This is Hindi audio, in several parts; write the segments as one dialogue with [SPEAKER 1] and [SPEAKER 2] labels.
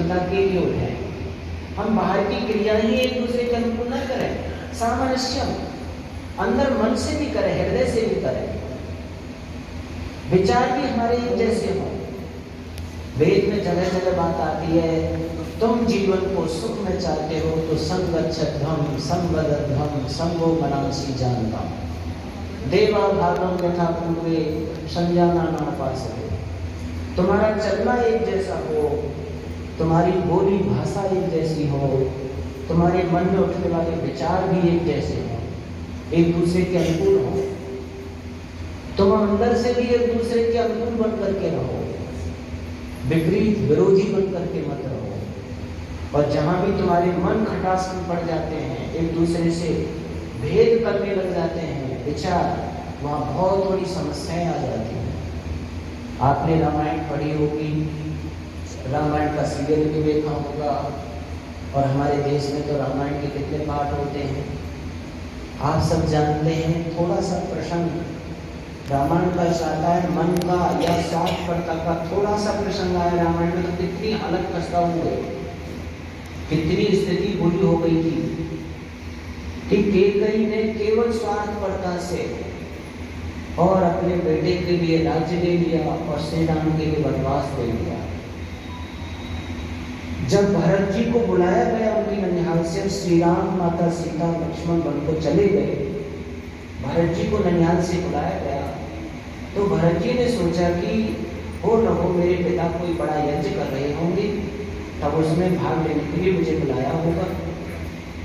[SPEAKER 1] क्षमता के योग है। हम बाहर की क्रिया ही एक दूसरे के अनुकूल न करें, सामरस्यम अंदर मन से भी करें, हृदय से भी करें, विचार भी हमारे एक जैसे हों। वेद में जगह जगह बात आती है, तुम जीवन को सुख में चाहते हो तो संगच्छध्वम संवदध्वम संगो मनांसी जानता देवा भागम यथा पूर्वे संजाना पासते। तुम्हारा चलना एक जैसा हो, तुम्हारी बोली भाषा एक जैसी हो, तुम्हारे मन में उठने वाले विचार भी एक जैसे हो, एक दूसरे के अनुकूल हो। तुम अंदर से भी एक दूसरे के अनुकूल बन करके रहो, विपरीत विरोधी बन करके मत रहो। और जहां भी तुम्हारे मन खटास में पड़ जाते हैं, एक दूसरे से भेद करने लग जाते हैं विचार, वहां बहुत बड़ी समस्याएं आ जाती हैं। आपने रामायण पढ़ी होगी, रामायण का सीरियल भी देखा होगा, और हमारे देश में तो रामायण के कितने पाठ होते हैं आप सब जानते हैं। थोड़ा सा प्रसंग रामायण का आता है, मन का या 60% का थोड़ा सा प्रसंग आया रामायण में, तो कितनी हालत खस्ता हुए, कितनी स्थिति बुरी हो गई थी कि कैकेयी ने केवल स्वार्थपरता से और अपने बेटे के लिए राज्य ले लिया और श्री राम के लिए वनवास ले लिया। जब भरत जी को बुलाया गया उनकी ननिहाल से, श्री राम माता सीता लक्ष्मण बन को चले गए, भरत जी को ननिहाल से बुलाया गया, तो भरत जी ने सोचा कि हो न हो मेरे पिता कोई बड़ा यज्ञ कर रहे होंगे, तब उसमें भाग लेने के लिए मुझे बुलाया होगा,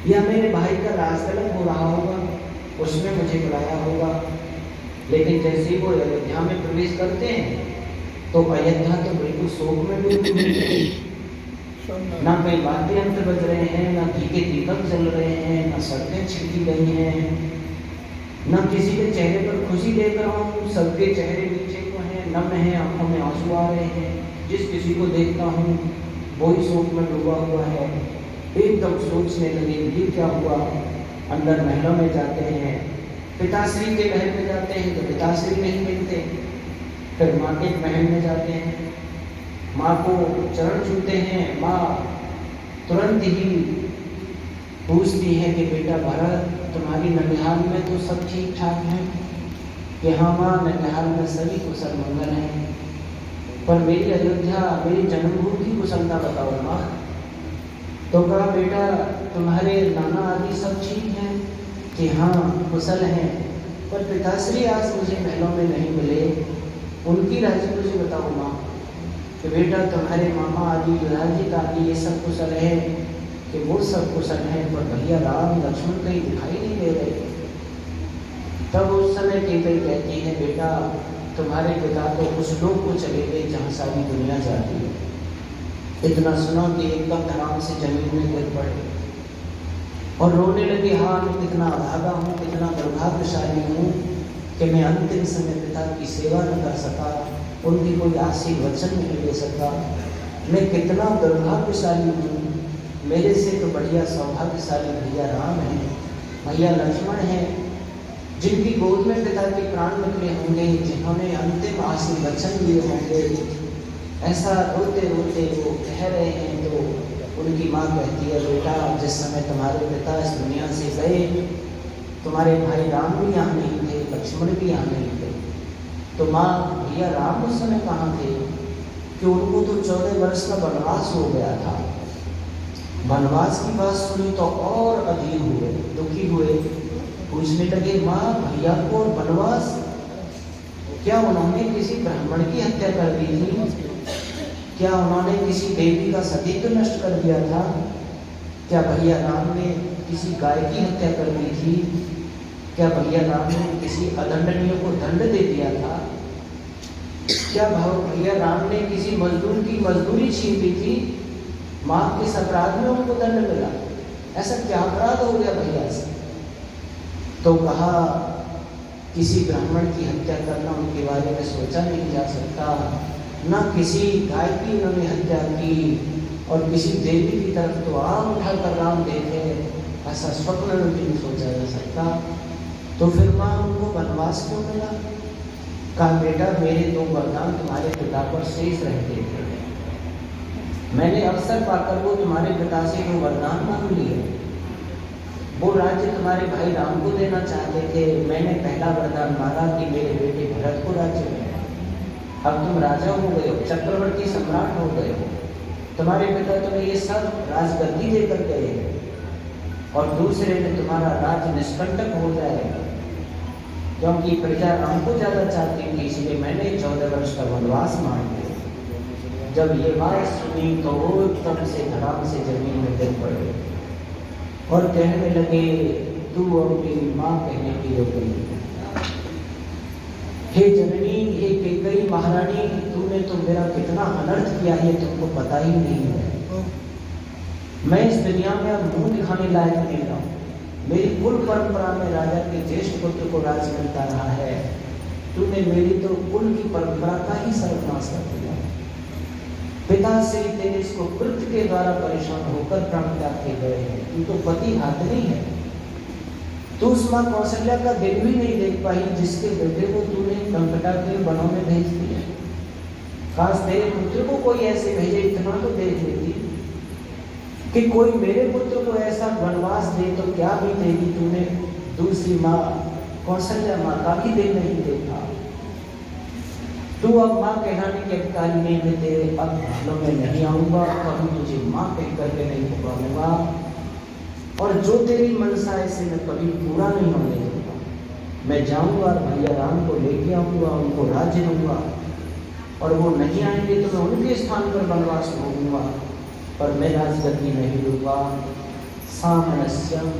[SPEAKER 1] या मेरे भाई का राजतिलक हो रहा होगा उसमें मुझे बुलाया होगा। लेकिन जैसे ही वो अयोध्या में प्रवेश करते हैं तो अयोध्या तो बिल्कुल शोक में डूबी हुई है। ना कोई वाद्य यंत्र बज रहे हैं, ना घी के दीपक जल रहे हैं, ना सड़कें छिड़की गई हैं, न किसी के चेहरे पर खुशी देख रहा हूँ, सबके चेहरे नीचे को हैं, नम हैं, आंखों में आंसू आ रहे हैं। जिस किसी को देखता हूँ वही शोक में डूबा हुआ है। एकदम सोचने लगे ये क्या हुआ। अंदर महलों में जाते हैं, पिताश्री के महल में जाते हैं तो पिताश्री नहीं मिलते, फिर माँ के महल में जाते हैं, माँ को चरण छूते हैं, माँ तुरंत ही पूछती है कि बेटा भरत तुम्हारी ननिहाल में तो सब ठीक ठाक है? कि हाँ माँ, ननिहाल में सभी कुशल मंगल हैं, पर मेरी अयोध्या मेरी जन्मभूमि की कुशलता बताओ माँ। तो कहा बेटा तुम्हारे नाना आदि सब ठीक हैं? कि हाँ कुशल हैं, पर पिताश्री आज मुझे महलों में नहीं मिले, उनकी राजी मुझे बताओ माँ। कि बेटा तुम्हारे मामा आदि युधाजित आदि ये सब कुशल है? कि वो सब कुशल हैं, पर भैया राम लक्ष्मण कहीं दिखाई नहीं दे रहे। तब उस समय कैकेयी कहती है बेटा तुम्हारे पिता तो उस लोक को चले गए जहाँ सारी दुनिया जाती है। इतना सुना कि एकदम धड़ाम से जमीन में गिर पड़े और रोने लगे, हाँ मैं कितना अभागा हूँ, कितना दुर्भाग्यशाली हूँ कि मैं अंतिम समय पिता की सेवा न कर सका, उनकी कोई आशीर्वचन नहीं ले सका। मैं कितना दुर्भाग्यशाली हूँ, मेरे से तो बढ़िया सौभाग्यशाली भैया राम हैं, भैया लक्ष्मण हैं, जिनकी गोद में पिता के प्राण निकले होंगे, जिन्होंने अंतिम आशीर्वचन लिए होंगे। ऐसा रोते रोते वो कह रहे हैं तो उनकी माँ कहती है बेटा जिस समय तुम्हारे पिता इस दुनिया से गए तुम्हारे भाई राम भी यहाँ नहीं थे, लक्ष्मण भी यहाँ नहीं थे। तो माँ भैया राम उस समय कहाँ थे? कि उनको तो 14 वर्ष का वनवास हो गया था। वनवास की बात सुनी तो और अधीर हुए, दुखी हुए, पूछने लगे माँ भैया को और वनवास, क्या उन्होंने किसी ब्राह्मण की हत्या कर दी थी? क्या उन्होंने किसी देवी का सतीत्व नष्ट कर दिया था? क्या भैया राम ने किसी गाय की हत्या कर दी थी? क्या भैया राम ने किसी अदंडनीय को दंड दे दिया था? क्या भैया राम ने किसी मजदूर की मजदूरी छीन ली थी? माँ किस अपराध में उनको दंड मिला? ऐसा क्या अपराध हो गया भैया से? तो कहा किसी ब्राह्मण की हत्या करना उनके बारे में सोचा नहीं जा सकता, न किसी गाय की उन्होंने हत्या की और किसी देवी की तरफ तो आम उठाकर राम देखे, ऐसा स्वप्न में भी नहीं सोचा जा सकता। तो फिर माँ उनको वनवास क्यों मिला? कहा बेटा मेरे 2 वरदान तुम्हारे पिता पर शेष रहते थे। मैंने अवसर पाकर वो तुम्हारे पिता से जो वरदान मांग लिए, वो राज्य तुम्हारे भाई राम को देना चाहते थे। मैंने पहला वरदान मांगा कि मेरे बेटे भरत को राज्य मिले। अब तुम राजा हो गए हो, चक्रवर्ती सम्राट हो गए हो। तुम्हारे पिता तुम्हें ये सब राजगद्दी देकर गए और दूसरे में तुम्हारा राज्य निष्कंटक हो जाएगा, क्योंकि प्रजा राम को ज्यादा चाहती थी, इसलिए मैंने 14 वर्ष का वनवास मांग लिया। जब ये बात सुनी तो तब से धड़ाम से जमीन में गिर पड़े और कहने लगे, तू अपनी माँ कहने की योग्य नहीं। हे जननी, हे कैकेयी महारानी, तूने तो मेरा कितना अनर्थ किया है तुमको पता ही नहीं है। मैं इस दुनिया में अब मुंह दिखाने लायक नहीं रहा। मेरी कुल परंपरा में राजा के ज्येष्ठ पुत्र को राज मिलता रहा है, तूने मेरी तो कुल की परंपरा का ही सर्वनाश कर दिया। पिता से तेरे इसको कृत्य के द्वारा परेशान होकर प्राण त्याग के गए हैं। तू तो पति घातनी है। तू उस माँ कौशल्या का दिन भी नहीं देख पाई जिसके बेटे को तूने कंकटा के वनों में भेज दिया। काश तेरे पुत्र को कोई ऐसे भेजे, इतना तो देख लेती कि कोई मेरे पुत्र को ऐसा वनवास दे तो क्या भी देगी। तूने दूसरी माँ कौशल्या माँ का भी दिन नहीं देखा। तू अब माँ कहलाने के अधिकारी नहीं, मैं तेरे अब महलों में नहीं आऊंगा, कभी तुझे माँ कह करके नहीं पुकारूंगा, और जो तेरी मनसा है इसे मैं कभी पूरा नहीं होने दूंगा। मैं जाऊंगा भैया राम को लेके आऊंगा, उनको राज्य दूंगा, और वो नहीं आएंगे तो मैं उनके स्थान पर वनवास भोगूंगा, पर मैं राजगद्दी नहीं लूंगा। सामनस्यम।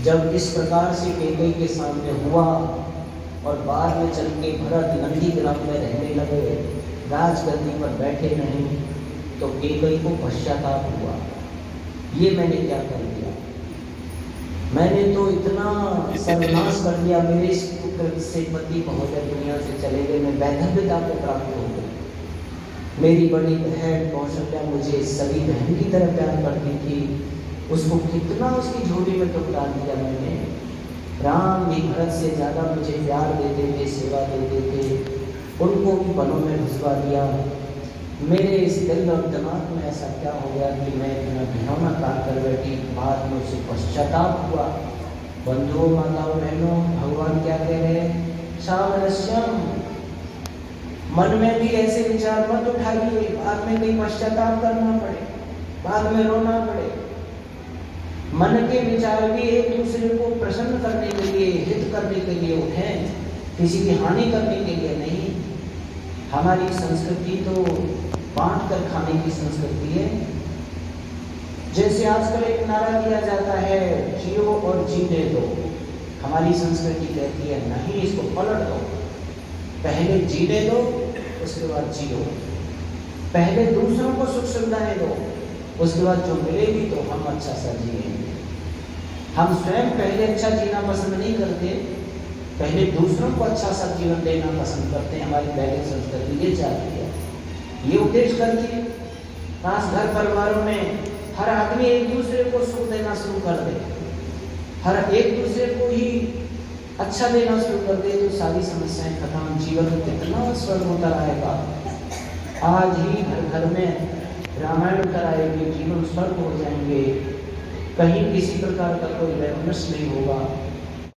[SPEAKER 1] जब इस प्रकार से कैकेयी के सामने हुआ और बाद में चल के भरत नंदी ग्राम में रहने लगे, राजगद्दी पर बैठे नहीं, तो कैकेयी को पश्चाताप हुआ, ये मैंने क्या कर दिया। मैंने तो इतना सर्वनाश कर दिया, मेरे इस पुत्र से पति महोदय दुनिया से चले गए, मैं वैधव्यता को प्राप्त हो गई। मेरी बड़ी बहन कौशल्या मुझे सभी बहन की तरह प्यार करती थी, उसको कितना उसकी झोली में तो डाल दिया मैंने। राम भी भरत से ज़्यादा मुझे प्यार देते थे, सेवा देते थे, उनको भी वनों में घुसवा दिया। मेरे इस दिल और दिमाग में ऐसा क्या हो गया कि मैं इतना घिनौना कार्य कर बैठी। बाद में उसे पश्चाताप हुआ। बंधुओं, माताओं, बहनों, भगवान क्या कह रहे हैं? सामरस्यम। मन में भी ऐसे विचार मत उठाइए, बाद में कहीं पश्चाताप करना पड़े, बाद में रोना पड़े। मन के विचार भी एक दूसरे को प्रसन्न करने के लिए, हित करने के लिए उठें, किसी की हानि करने के लिए नहीं। हमारी संस्कृति तो बांट कर खाने की संस्कृति है। जैसे आजकल एक नारा दिया जाता है, जियो और जीने दो। हमारी संस्कृति कहती है नहीं, इसको पलट दो, पहले जीने दो उसके बाद जियो। पहले दूसरों को सुख सुविधाएं दो, उसके बाद जो मिलेगी तो हम अच्छा सा जिएंगे। हम स्वयं पहले अच्छा जीना पसंद नहीं करते, पहले दूसरों को अच्छा सा जीवन देना पसंद करते हैं। हमारी वैदिक संस्कृति ये चाहती है, ये उद्देश्य करती है। खास घर परिवारों में हर आदमी एक दूसरे को सुख देना शुरू कर दे, हर एक दूसरे को ही अच्छा देना शुरू कर दे, तो सारी समस्याएं खत्म, जीवन कितना स्वर्ग होता रहेगा। आज ही घर घर में रामायण कराएंगे, जीवन स्वर्ग हो जाएंगे, कहीं किसी प्रकार का कोई वैमनस्य नहीं होगा।